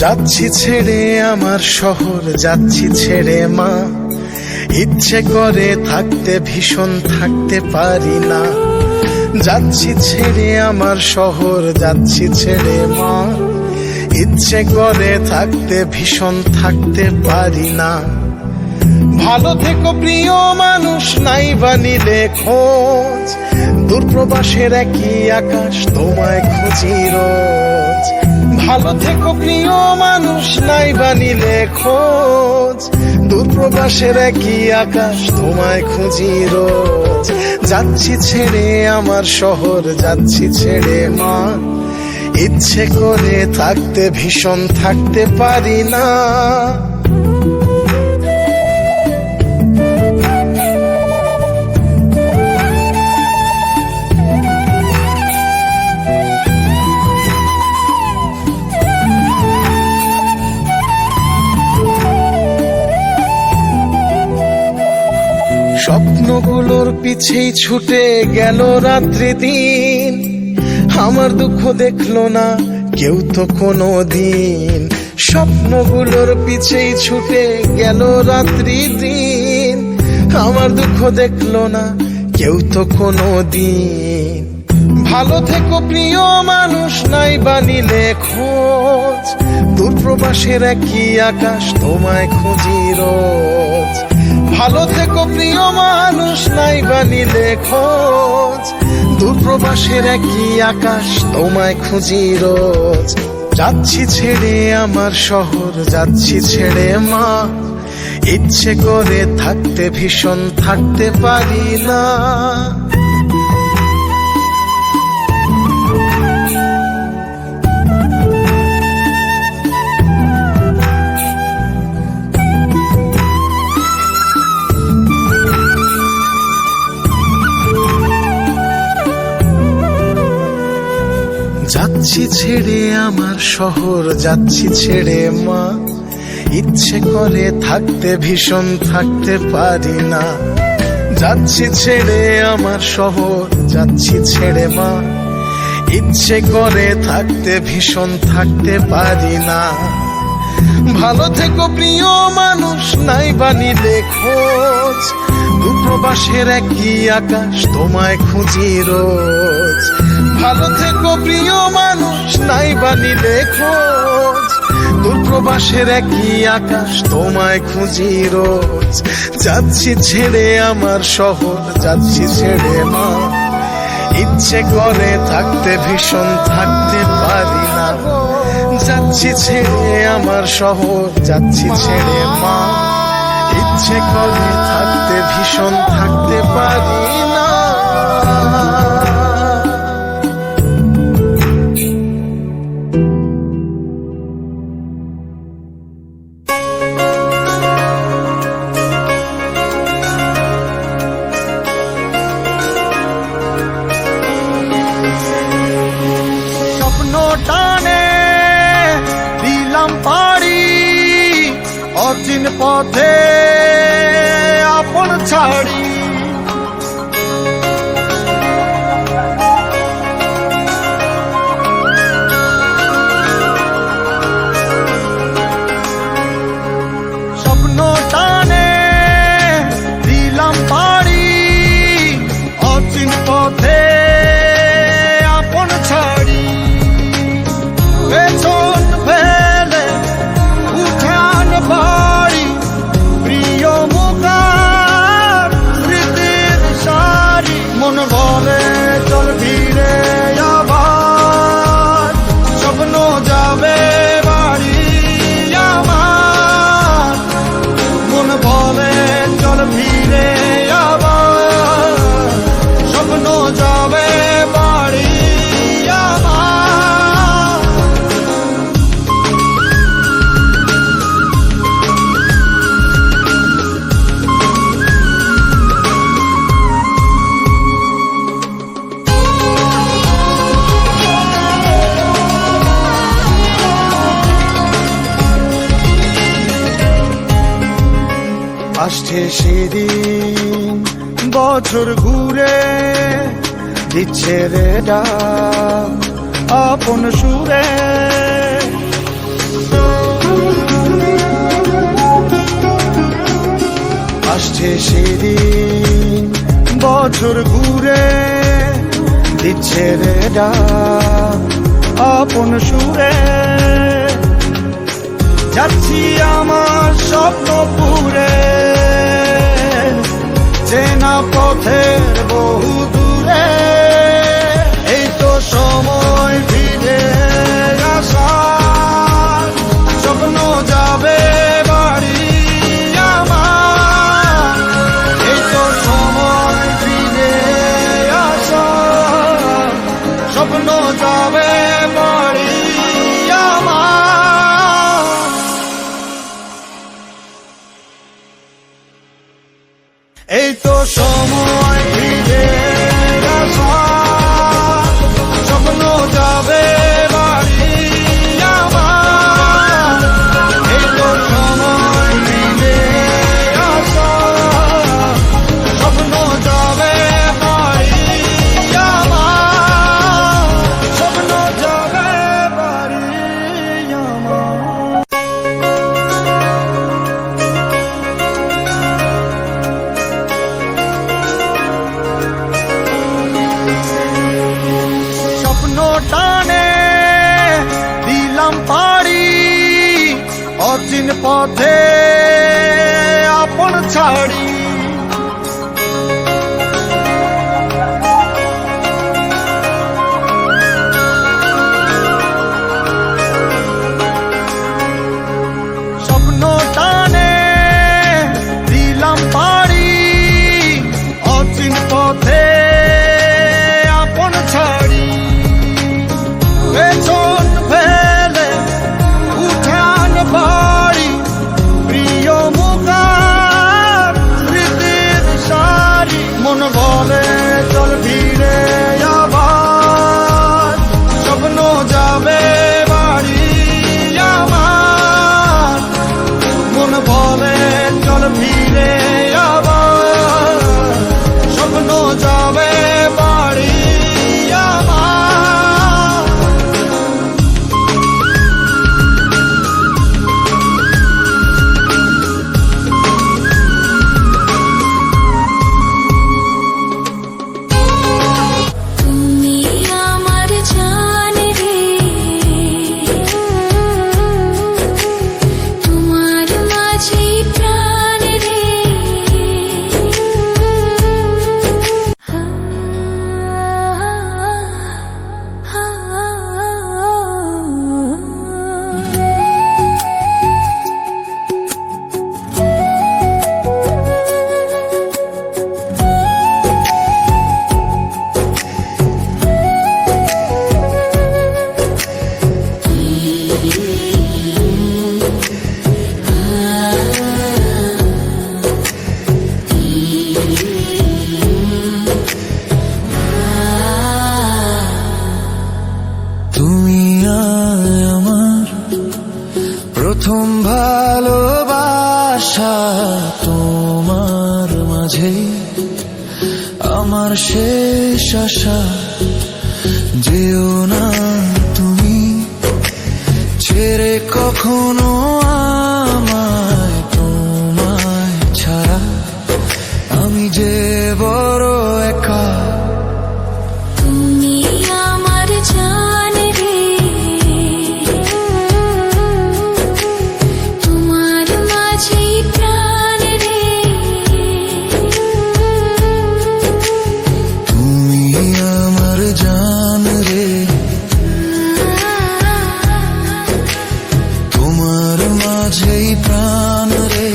যাচ্ছি ছেড়ে আমার শহর, যাচ্ছি ছেড়ে মা। ইচ্ছে করে থাকতে ভীষণ থাকতে পারি না। যাচ্ছি ছেড়ে আমার শহর, যাচ্ছি ছেড়ে মা। ইচ্ছে করে থাকতে ভীষণ থাকতে পারি না। ভালো থেকো প্রিয় মানুষ, নাই বা নিলে খোঁজ। দূরপ্রবাসের একই আকাশ, তোমায় খুঁজি রোজ। ভালো থেকো প্রিয় মানুষ, নাই বা নিলে খোঁজ। দূরপ্রবাসের একই আকাশ, তোমায় খুঁজি রোজ। যাচ্ছি ছেড়ে আমার শহর, যাচ্ছি ছেড়ে মা। ইচ্ছে করে থাকতে ভীষণ থাকতে পারি না। স্বপ্নগুলোর পিছেই ছুটে গেল রাত্রি দিন। আমার দুঃখ দেখলো না কেউ তো কোনো দিন। স্বপ্নগুলোর পিছেই ছুটে গেল রাত্রি দিন। আমার দুঃখ দেখলো না কেউ তো কোনো দিন। ভালো থেকো প্রিয় মানুষ, নাই বা নিলে খোঁজ। দূরপ্রবাসের একই আকাশ, তোমায় খুঁজি রোজ। ভালো থেকো প্রিয় মানুষ, নাই বা নিলে খোঁজ। দূরপ্রবাসের একই আকাশ, তোমায় খুঁজি রোজ। যাচ্ছি ছেড়ে আমার শহর, যাচ্ছি ছেড়ে মা। ইচ্ছে করে থাকতে ভীষণ থাকতে পারি না। যাচ্ছি ছেড়ে আমার শহর, যাচ্ছি ছেড়ে মা। ইচ্ছে করে থাকতে ভীষণ থাকতে পারি না। যাচ্ছি ছেড়ে আমার শহর, যাচ্ছি ছেড়ে মা। ইচ্ছে করে থাকতে ভীষণ থাকতে পারি না। ভালো থেকো প্রিয় মানুষ, নাই বা নিলে খোঁজ। দূরপ্রবাসের একই আকাশ, তোমায় খুঁজি রোজ। ভালো থেকো প্রিয় মানুষ, নাই বা নিলে খোঁজ। দূরপ্রবাসের একই আকাশ, তোমায় খুঁজি রোজ। যাচ্ছি ছেড়ে আমার শহর, যাচ্ছি ছেড়ে মা। ইচ্ছে করে থাকতে ভীষণ থাকতে পারি না। যাচ্ছি ছেড়ে আমার শহর, যাচ্ছি ছেড়ে মা। ইচ্ছে করে থাকতে ভীষণ থাকতে পারি না। স্বপ্ন টানে দিলাম পাড়ি, অচিন পথে আপন ছাড়ি। স্বপ্ন টানে দিলাম পাড়ি, অচিন পথে আপন ছাড়ি। পেছন ফেলে উঠান বাড়ি, প্রিয় মুখার স্মৃতির সারি। মন বলে চল ফিরে আবার, স্বপ্ন যাবে বাড়ি আমার। মন বলে চল ফিরে আবার, স্বপ্ন যাবে বাড়ি আমার। আসছে সেদিন, বছর ঘুরে দিচ্ছে রে ডাক আপন সুরে। আসছে সেদিন, বছর ঘুরে দিচ্ছে রে ডাক আপন সুরে। যাচ্ছি আমার স্বপ্ন পুরে, চেনা পথের বহু দূরে। এই তো সময় ফিরে আসার, স্বপ্ন যাবে বাড়ি আমার। এই তো সময় ফিরে আসার, স্বপ্ন যাবে বাড়ি আমার। এই তো সময় ফিরে আসার, স্বপ্ন যাবে বাড়ি আমার। এই তো সময় ফিরে আসার, স্বপ্ন যাবে বাড়ি আমার। স্বপ্ন যাবে বাড়ি আমার। স্বপ্ন টানে দিলাম পাড়ি, অচিন পথে আপন ছাড়ি। স্বপ্ন টানে দিলাম পাড়ি, অচিন পথে আপন ছাড়ি। পেছন ফেলে উঠান বাড়ি, প্রিয় মুখার স্মৃতির সারি। মন বলে চল ফিরে আবার, স্বপ্ন যাবে বাড়ি আমার। মন বলে চল ফিরে আবার, স্বপ্ন যাবে বাড়ি আমার। তুমি আমার জান রে, তোমার মাঝে প্রাণ রে। তুমি আমার প্রথম ভালোবাসা, তোমার মাঝে আমার শেষ আশা। যেও না তুমি ছেড়ে কখনো আমায়, তোমায় ছাড়া আমি যে বড় একা। তুমি আমার জান রে, তোমার মাঝে প্রাণ রে। তুমি আমার জান রে, তোমার মাঝেই প্রাণ রে।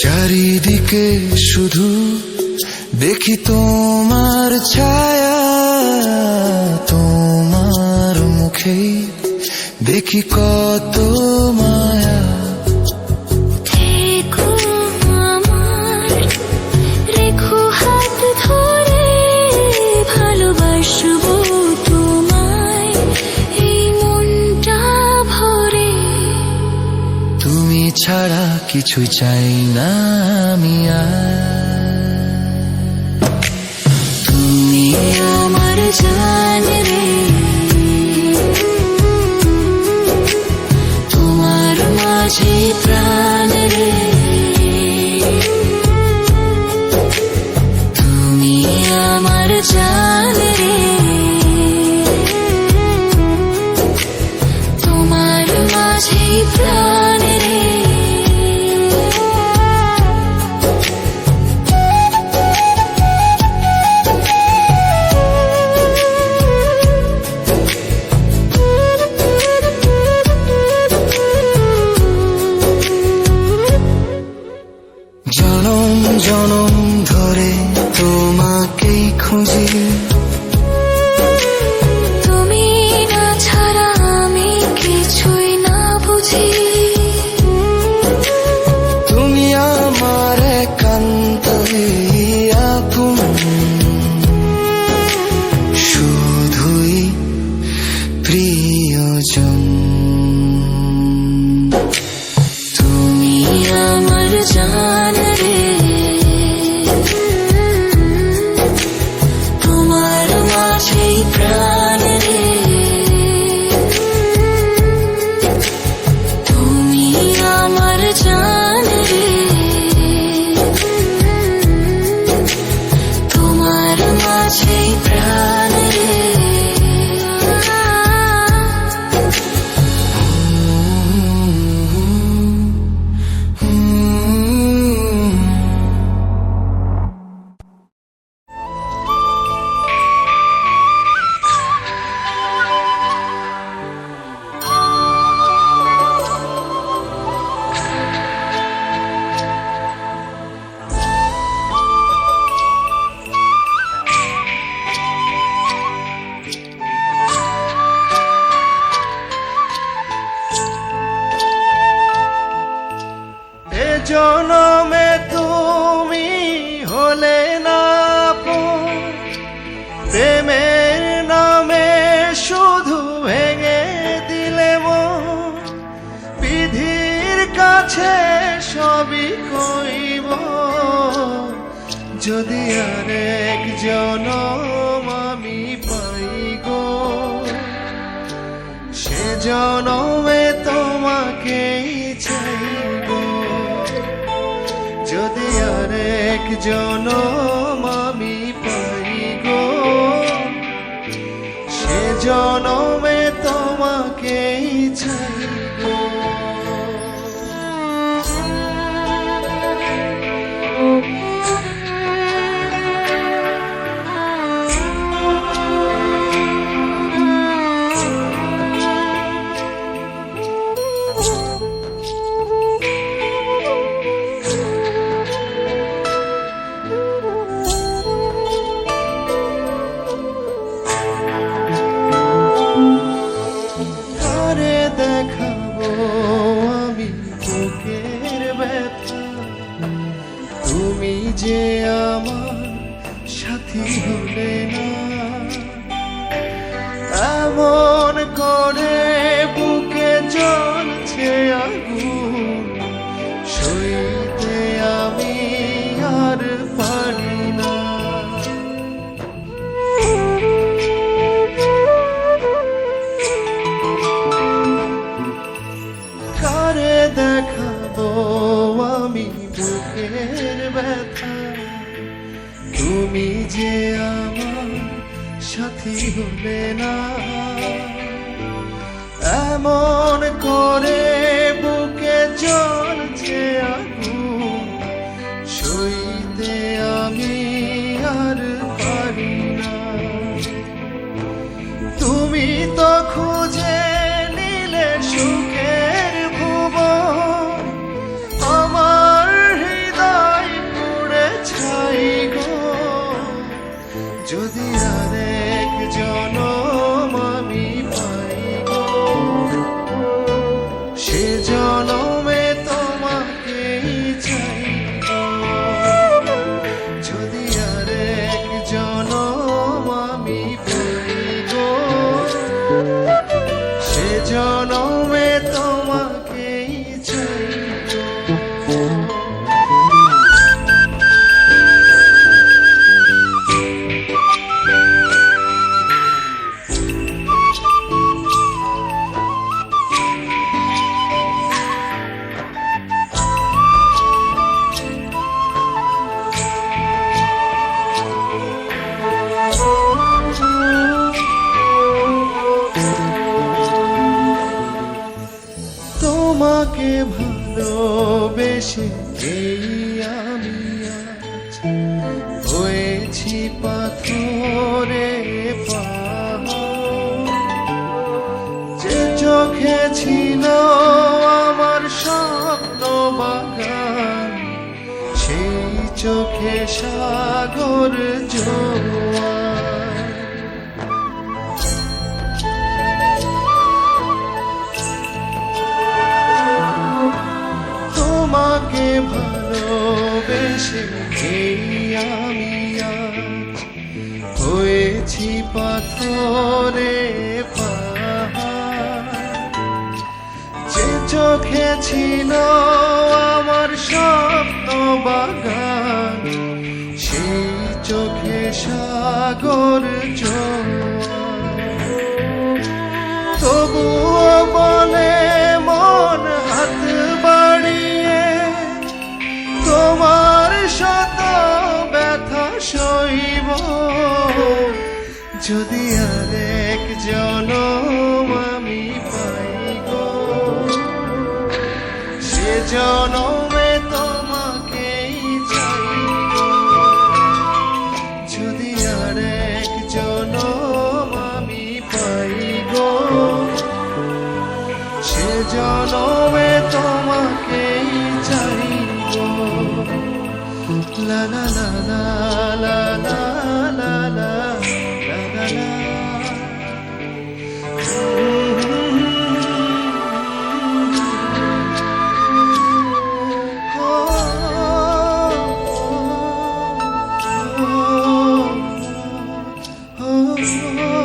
চারিদিকে শুধু দেখি তোমার ছায়া, তোমার মুখে দেখি কত মায়া। থেকো আমার, রেখো হাত ধরে, ভালোবাসবো তোমায় এই মনটা ভরে। তুমি ছাড়া কিছুই চাই না আমি তুমি আমার জান রে, তোমার মাঝে প্রাণ রে, তুমি আমার জান রে, তোমার মাঝে প্রাণ রে। জনম জনম ধরে তোমাকেই খুঁজি, তুমি না ছাড়া আমি কিছুই না বুঝি, তুমি আমার একান্তই আপন, শুধুই প্রিয়জন। তুমি আমার জান রে, তোমার মাঝে প্রাণ রে, তুমি আমার জান রে, তোমার মাঝে প্রাণ রে। এ জনমে তুমি হলে না আপন, প্রেমের নামে শুধু ভেঙে দিলে মন। বিধির কাছে সবই কইব, যদি আরেক জনম আমি পাই গো, সে জনমে তোমাকেই চাইব। যদি আরেক জনম আমি পাই গো, সে জনমে তোমাকেই চাইব। কারে দেখাবো আমি বুকের ব্যথা, তুমি যে আমার সাথী হলে না। এমন করে বুকে জ্বলছে আগুন, সইতে আমি আর পারি না। কারে দেখাবো আমি বুকের ব্যথা, তুমি যে আমার সাথী হলে না। এমন করে বুকে জ্বলছে আগুন, সইতে আমি আর পারি না। তুমি তো খুঁজে নিলে সুখের ভুবন, আমার হৃদয় পুড়ে ছাই গো। যদি আরেক জনম আমি পাই গো, চোখে সাগর জোয়ার। তোমাকে ভালোবেসে এই আমি আজ হয়েছি পাথরে পাহাড়। যে চোখে ছিল আমার স্বপ্ন বাগান, সেই চোখে সাগর জোয়ার। তবুও বলে মন হাত বাড়িয়ে, তোমার শত ব্যথা সইব যদি আরেক জনম আমি পাই গো। সে জনমে তোমাকেই চাইব যদি আরেক জনম আমি পাই গো। সে জনমে তোমাকেই চাইব। লা লা লা লা লা লা লা লা লা লা। Oh